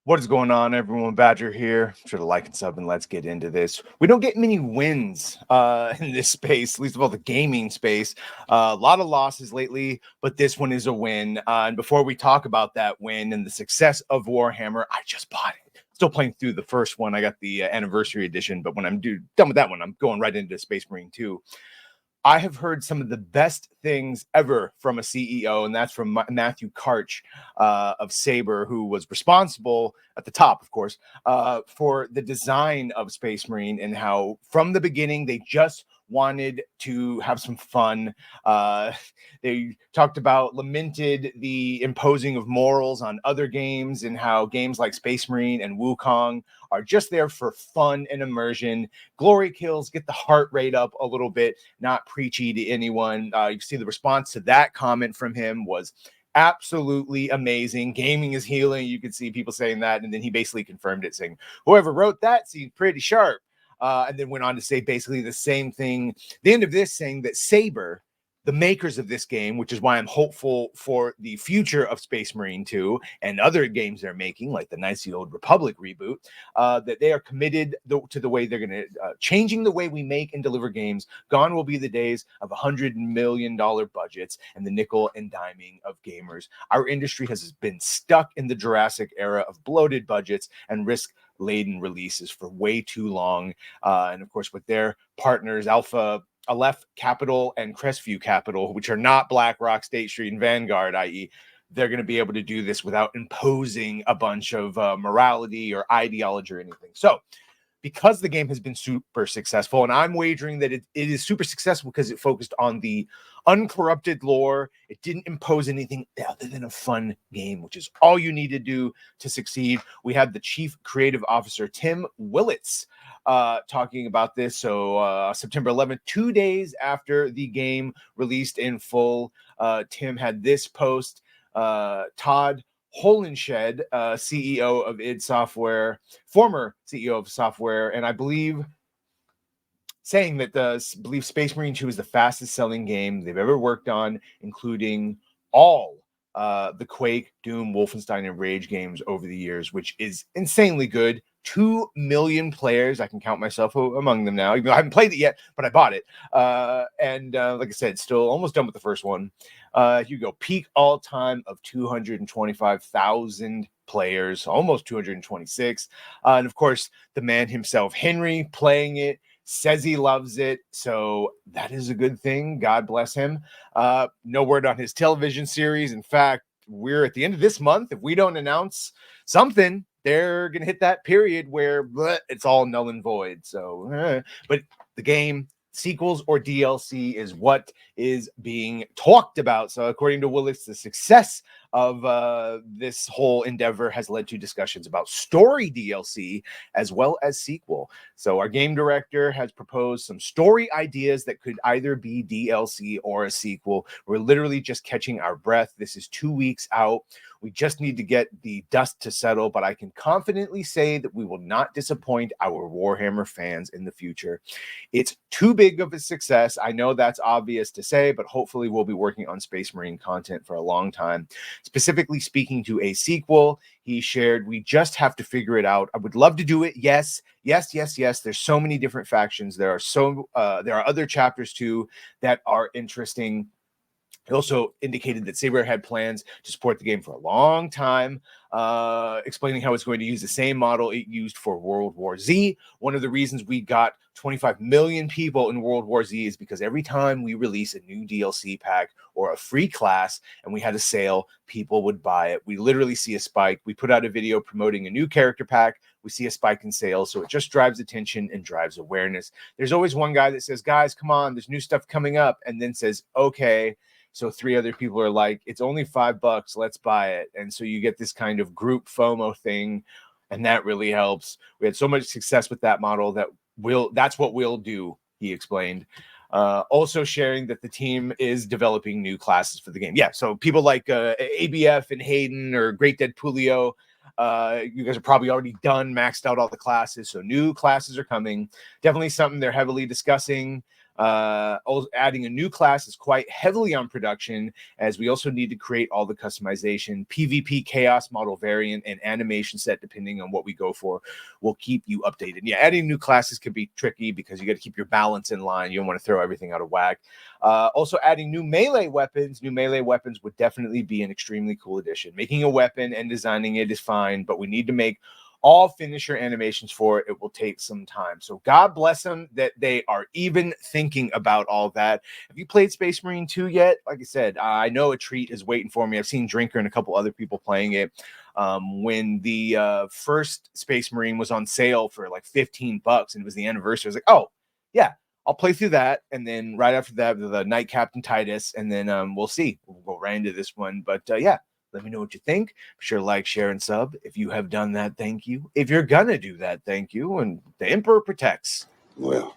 What is going on, everyone? Badger here. Sure to like and sub, and let's get into this. We don't get many wins in this space, least of all the gaming space. A lot of losses lately, but this one is a win. And before we talk about that win and the success of Warhammer, I just bought it. Still playing through the first one. I got the anniversary edition, but when I'm done with that one, I'm going right into Space Marine 2. I have heard some of the best things ever from a CEO, and that's from Matthew Karch of Saber, who was responsible at the top, of course, for the design of Space Marine and how from the beginning they just wanted to have some fun. They talked about, lamented the imposing of morals on other games and how games like Space Marine and Wukong are just there for fun and immersion. Glory kills, get the heart rate up a little bit, not preachy to anyone. You see the response to that comment from him was absolutely amazing. Gaming is healing. You could see people saying that. And then he basically confirmed it, saying, whoever wrote that seems pretty sharp. And then went on to say basically the same thing. The end of this saying that Saber, the makers of this game, which is why I'm hopeful for the future of Space Marine 2 and other games they're making, like the Knights of the Old Republic reboot, that they are committed to the way they're going to changing the way we make and deliver games. Gone will be the days of $100 million budgets and the nickel and diming of gamers. Our industry has been stuck in the Jurassic era of bloated budgets and risk-laden releases for way too long. And of course, with their partners, Aleph Capital and Crestview Capital, which are not BlackRock, State Street, and Vanguard, i.e., they're going to be able to do this without imposing a bunch of morality or ideology or anything. So, because the game has been super successful, and I'm wagering that it is super successful because it focused on the uncorrupted lore. It didn't impose anything other than a fun game, which is all you need to do to succeed. We had the chief creative officer, Tim Willits, talking about this. So September 11th, 2 days after the game released in full, Tim had this post. Todd Holenshed, CEO of id Software, former CEO of Software, and I believe saying that believe Space Marine 2 is the fastest selling game they've ever worked on, including all the Quake, Doom, Wolfenstein, and Rage games over the years, which is insanely good. 2 million players. I can count myself among them now, even though I haven't played it yet, but I bought it. And like I said, still almost done with the first one. You go peak all time of 225,000 players, almost 226. And of course, the man himself, Henry, playing it, says he loves it. So that is a good thing. God bless him. No word on his television series. In fact, we're at the end of this month. If we don't announce something, they're going to hit that period where it's all null and void. So, but the game, sequels or DLC, is what is being talked about. So according to Willis, the success of this whole endeavor has led to discussions about story DLC as well as sequel. So our game director has proposed some story ideas that could either be DLC or a sequel. We're literally just catching our breath. This is 2 weeks out. We just need to get the dust to settle, but I can confidently say that we will not disappoint our Warhammer fans in the future. It's too big of a success. I know that's obvious to say, but hopefully we'll be working on Space Marine content for a long time. Specifically speaking to a sequel, he shared, we just have to figure it out. I would love to do it. Yes. There's so many different factions. There are other chapters too that are interesting. He also indicated that Saber had plans to support the game for a long time, explaining how it's going to use the same model it used for World War Z. One of the reasons we got 25 million people in World War Z is because every time we release a new DLC pack or a free class and we had a sale, people would buy it. We literally see a spike. We put out a video promoting a new character pack. We see a spike in sales. So it just drives attention and drives awareness. There's always one guy that says, guys, come on, there's new stuff coming up, and then says, okay. So 3 other people are like, it's only $5, let's buy it. And so you get this kind of group FOMO thing, and that really helps. We had so much success with that model that's what we'll do, he explained. Also sharing that the team is developing new classes for the game. Yeah, so people like ABF and Hayden or Great Dead Pulio, you guys are probably already done, maxed out all the classes. So new classes are coming. Definitely something they're heavily discussing. Also adding a new class is quite heavily on production, as we also need to create all the customization, PvP chaos model variant, and animation set depending on what we go for. We'll keep you updated. Yeah, adding new classes could be tricky because you got to keep your balance in line. You don't want to throw everything out of whack. Also adding new melee weapons. New melee weapons would definitely be an extremely cool addition. Making a weapon and designing it is fine, but we need to make all finisher animations for it. It will take some time. So God bless them that they are even thinking about all that. Have you played Space Marine 2 yet? Like I said, I know a treat is waiting for me. I've seen Drinker and a couple other people playing it. When the first Space Marine was on sale for like $15 and it was the anniversary, I was like, oh, yeah, I'll play through that. And then right after that, the Knight Captain Titus. And then we'll see. We'll go right into this one. But yeah. Let me know what you think. Be sure to like, share, and sub. If you have done that, thank you. If you're gonna do that, thank you. And the Emperor protects. Well.